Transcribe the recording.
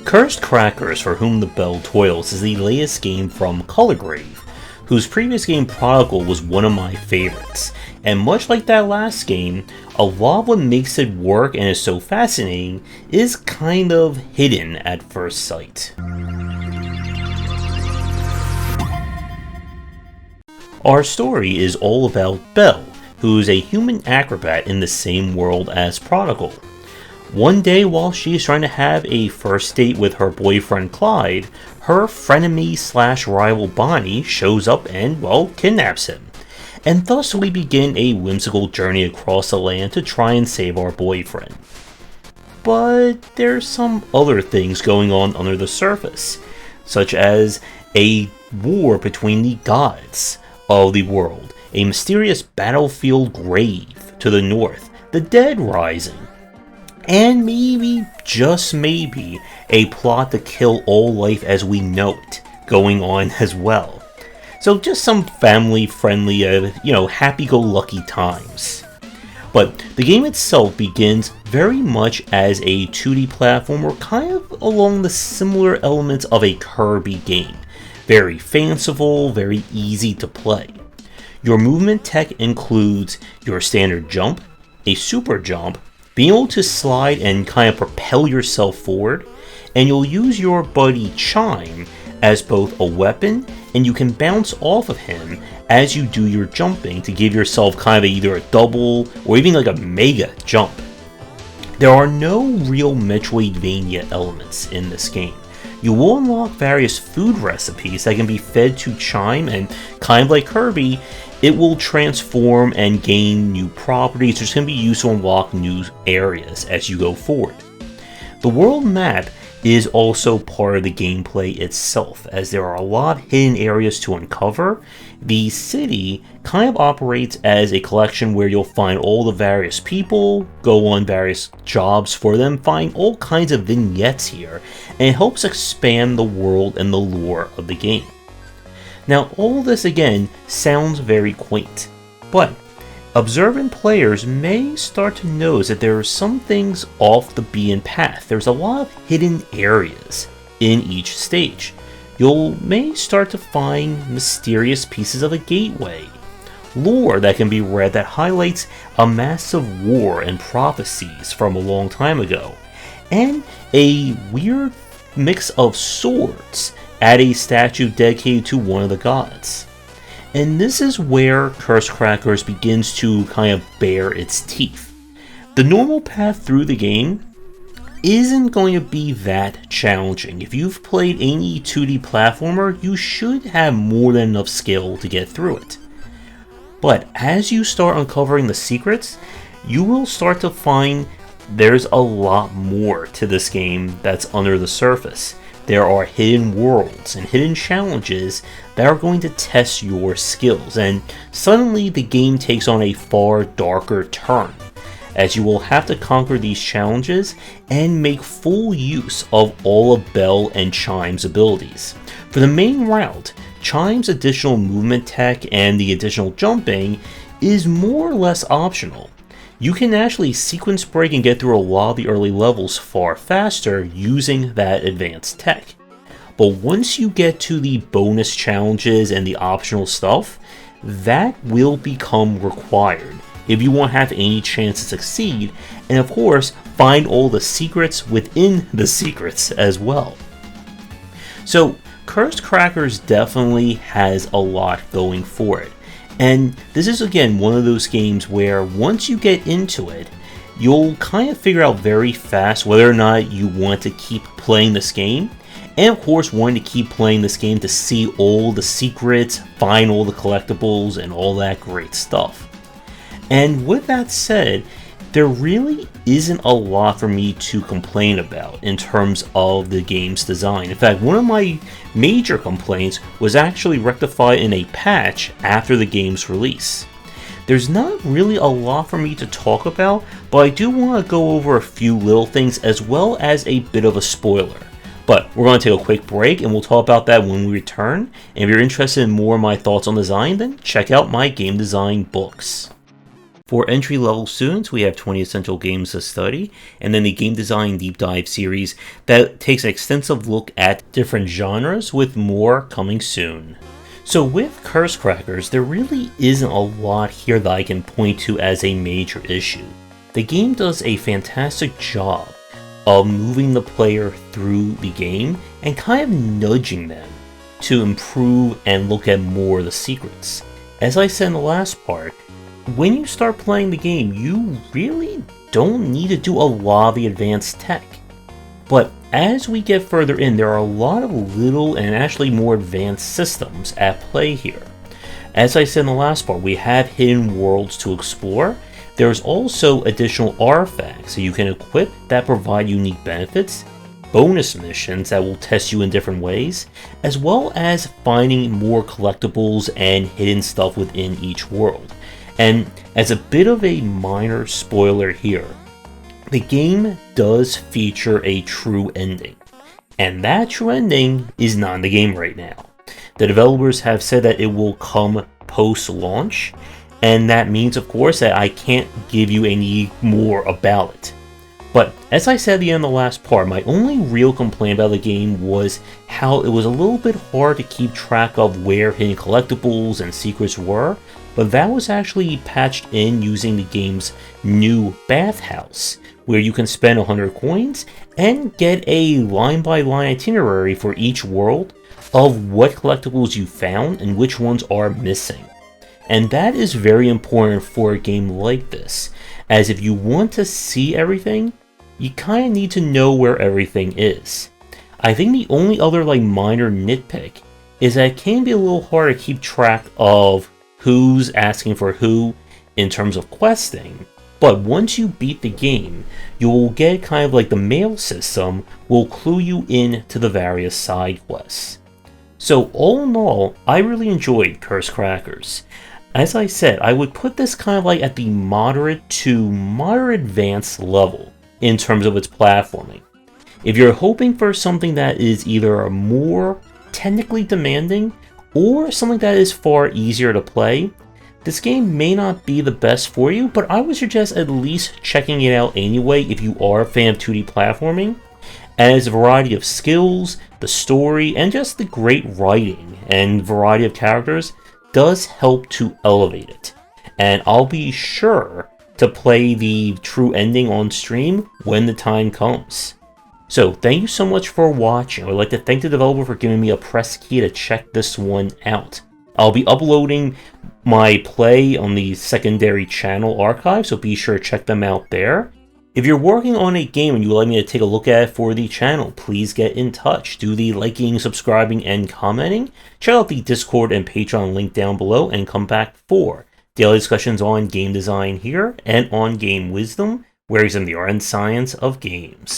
Cursed Crackers for Whom the Bell Toils is the latest game from Colorgrave, whose previous game Prodigal was one of my favorites, and much like that last game, a lot of what makes it work and is so fascinating is kind of hidden at first sight. Our story is all about Belle, who is a human acrobat in the same world as Prodigal. One day while she is trying to have a first date with her boyfriend Clyde, her frenemy/rival Bonnie shows up and, well, kidnaps him. And thus we begin a whimsical journey across the land to try and save our boyfriend. But there's some other things going on under the surface, such as a war between the gods of the world, a mysterious battlefield grave to the north, the dead rising, and maybe, just maybe, a plot to kill all life as we know it going on as well. So just some family-friendly, happy-go-lucky times. But the game itself begins very much as a 2D platformer, kind of along the similar elements of a Kirby game. Very fanciful, very easy to play. Your movement tech includes your standard jump, a super jump, being able to slide and kind of propel yourself forward, and you'll use your buddy Chime as both a weapon, and you can bounce off of him as you do your jumping to give yourself kind of either a double or even like a mega jump. There are no real Metroidvania elements in this game. You will unlock various food recipes that can be fed to Chime, and kind of like Kirby, it will transform and gain new properties which can be used to unlock new areas as you go forward. The world map is also part of the gameplay itself, as there are a lot of hidden areas to uncover. The city kind of operates as a collection where you'll find all the various people, go on various jobs for them, find all kinds of vignettes here, and it helps expand the world and the lore of the game. Now, all this again sounds very quaint, but observant players may start to notice that there are some things off the beaten path. There's a lot of hidden areas in each stage. You may start to find mysterious pieces of a gateway, lore that can be read that highlights a massive war and prophecies from a long time ago, and a weird mix of swords at a statue dedicated to one of the gods. And this is where Cursed Crackers begins to kind of bare its teeth. The normal path through the game isn't going to be that challenging. If you've played any 2D platformer, you should have more than enough skill to get through it. But as you start uncovering the secrets, you will start to find there's a lot more to this game that's under the surface. There are hidden worlds and hidden challenges that are going to test your skills, and suddenly the game takes on a far darker turn, as you will have to conquer these challenges and make full use of all of Belle and Chime's abilities. For the main route, Chime's additional movement tech and the additional jumping is more or less optional. You can actually sequence break and get through a lot of the early levels far faster using that advanced tech. But once you get to the bonus challenges and the optional stuff, that will become required if you want to have any chance to succeed, and of course, find all the secrets within the secrets as well. So, Cursed Crackers definitely has a lot going for it. And this is again one of those games where once you get into it, you'll kind of figure out very fast whether or not you want to keep playing this game, and of course wanting to keep playing this game to see all the secrets, find all the collectibles, and all that great stuff. And with that said, there really isn't a lot for me to complain about in terms of the game's design. In fact, one of my major complaints was actually rectified in a patch after the game's release. There's not really a lot for me to talk about, but I do want to go over a few little things as well as a bit of a spoiler. But we're going to take a quick break and we'll talk about that when we return. And if you're interested in more of my thoughts on design, then check out my game design books. For entry-level students, we have 20 essential games to study, and then the Game Design Deep Dive series that takes an extensive look at different genres, with more coming soon. So with Curse Crackers, there really isn't a lot here that I can point to as a major issue. The game does a fantastic job of moving the player through the game and kind of nudging them to improve and look at more of the secrets. As I said in the last part, when you start playing the game, you really don't need to do a lot of the advanced tech. But as we get further in, there are a lot of little and actually more advanced systems at play here. As I said in the last part, we have hidden worlds to explore. There's also additional artifacts that you can equip that provide unique benefits, bonus missions that will test you in different ways, as well as finding more collectibles and hidden stuff within each world. And as a bit of a minor spoiler here, the game does feature a true ending, and that true ending is not in the game right now. The developers have said that it will come post-launch, and that means, of course, that I can't give you any more about it. But as I said at the end of the last part, my only real complaint about the game was how it was a little bit hard to keep track of where hidden collectibles and secrets were, but that was actually patched in using the game's new bathhouse, where you can spend 100 coins and get a line-by-line itinerary for each world of what collectibles you found and which ones are missing. And that is very important for a game like this, as if you want to see everything, you kind of need to know where everything is. I think the only other minor nitpick is that it can be a little hard to keep track of who's asking for who in terms of questing, but once you beat the game, you will get kind of like the mail system will clue you in to the various side quests. So all in all, I really enjoyed Curse Crackers. As I said, I would put this kind of at the moderate to moderate advanced level in terms of its platforming. If you're hoping for something that is either more technically demanding or something that is far easier to play, this game may not be the best for you, but I would suggest at least checking it out anyway if you are a fan of 2D platforming, as a variety of skills, the story, and just the great writing and variety of characters does help to elevate it. And I'll be sure to play the true ending on stream when the time comes. So thank you so much for watching. I would like to thank the developer for giving me a press key to check this one out. I'll be uploading my play on the secondary channel archive, so be sure to check them out there. If you're working on a game and you would like me to take a look at it for the channel, please get in touch. Do the liking, subscribing, and commenting. Check out the Discord and Patreon link down below, and come back for daily discussions on game design here and on game wisdom, where he's in the art and science of games.